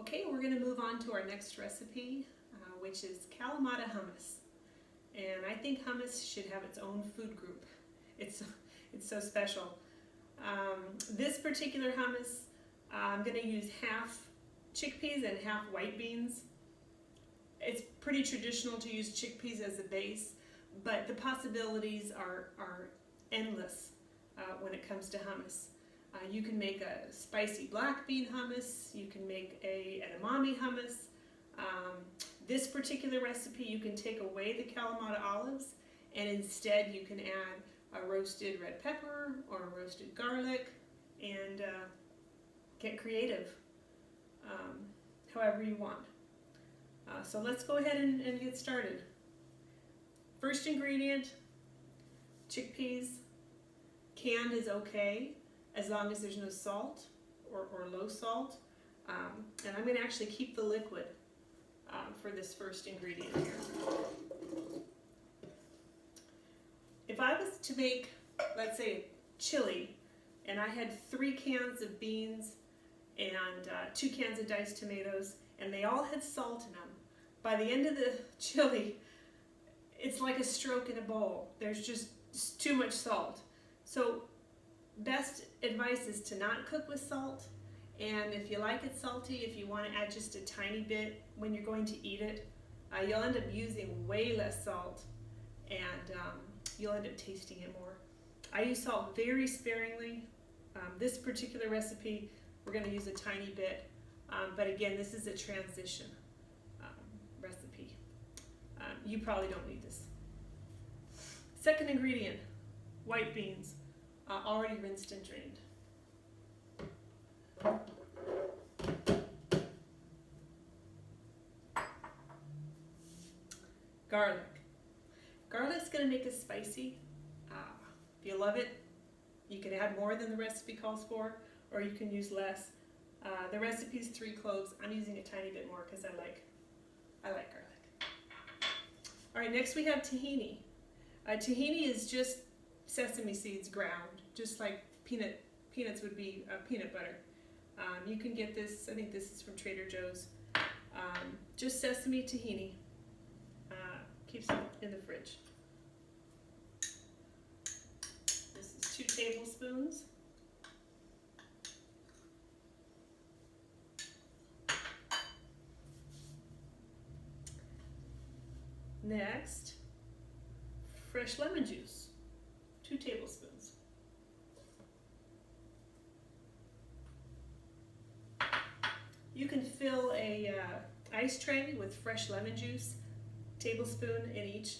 Okay, we're going to move on to our next recipe, which is Kalamata hummus. And I think hummus should have its own food group. It's so special. This particular hummus, I'm going to use half chickpeas and half white beans. It's pretty traditional to use chickpeas as a base, but the possibilities are endless when it comes to hummus. You can make a spicy black bean hummus, you can make an edamame hummus. This particular recipe, you can take away the Kalamata olives and instead you can add a roasted red pepper or a roasted garlic and get creative however you want. So let's go ahead and get started. First ingredient, chickpeas. Canned is okay as long as there's no salt or low salt. And I'm going to actually keep the liquid for this first ingredient here. If I was to make, let's say, chili, and I had 3 cans of beans and 2 cans of diced tomatoes, and they all had salt in them, by the end of the chili, it's like a stroke in a bowl. There's just too much salt. So best advice is to not cook with salt, and if you like it salty, if you want to add just a tiny bit when you're going to eat it, you'll end up using way less salt and you'll end up tasting it more. I use salt very sparingly. This particular recipe, we're going to use a tiny bit, but again, this is a transition recipe. You probably don't need this. Second ingredient, white beans. Already rinsed and drained. Garlic. Garlic's going to make it spicy. If you love it, you can add more than the recipe calls for, or you can use less. The recipe's 3 cloves. I'm using a tiny bit more because I like garlic. All right, next we have tahini. Tahini is just sesame seeds ground, just like peanuts would be peanut butter. You can get this, I think this is from Trader Joe's. Just sesame tahini. Keeps it in the fridge. This is 2 tablespoons. Next, fresh lemon juice. 2 tablespoons. You can fill a ice tray with fresh lemon juice, tablespoon in each,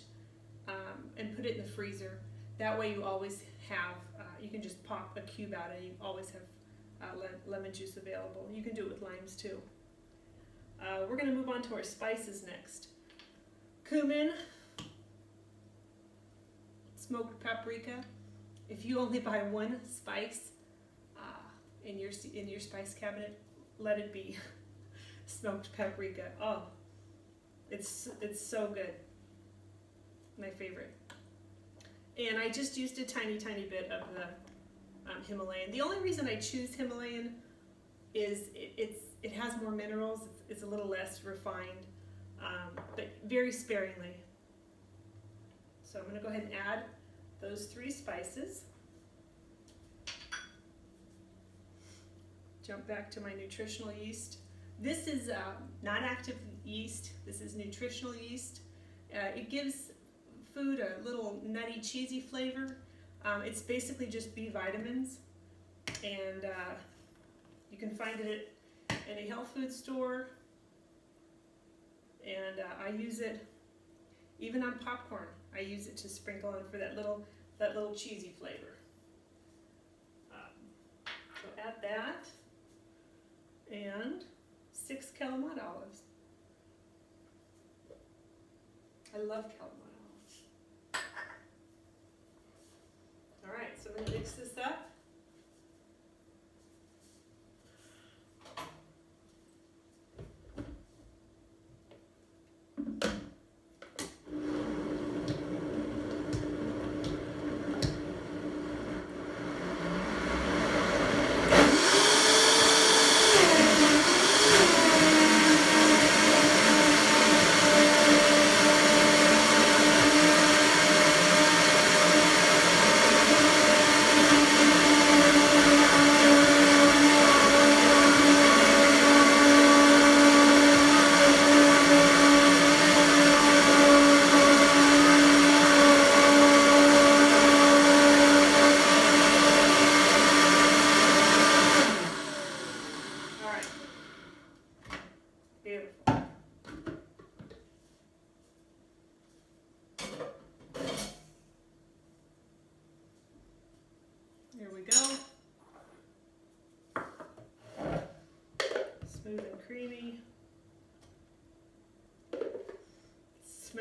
and put it in the freezer. That way you always have, you can just pop a cube out and you always have lemon juice available. You can do it with limes too. We're going to move on to our spices next. Cumin, smoked paprika. If you only buy 1 spice in your spice cabinet, let it be smoked paprika. Oh, it's so good. My favorite. And I just used a tiny bit of the Himalayan. The only reason I choose Himalayan is it has more minerals. It's a little less refined, but very sparingly. So I'm going to go ahead and add those 3 spices. Jump back to my nutritional yeast. This is not active yeast. This is nutritional yeast. It gives food a little nutty, cheesy flavor. It's basically just B vitamins, and you can find it at any health food store. And I use it even on popcorn. I use it to sprinkle on for that little cheesy flavor. So add that, and 6 Kalamata olives. I love Kalamata olives. All right, so I'm going to mix this up.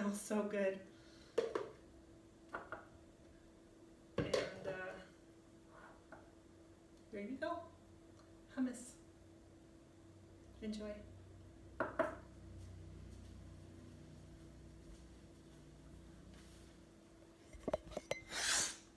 smells so good. And there you go. Hummus. Enjoy.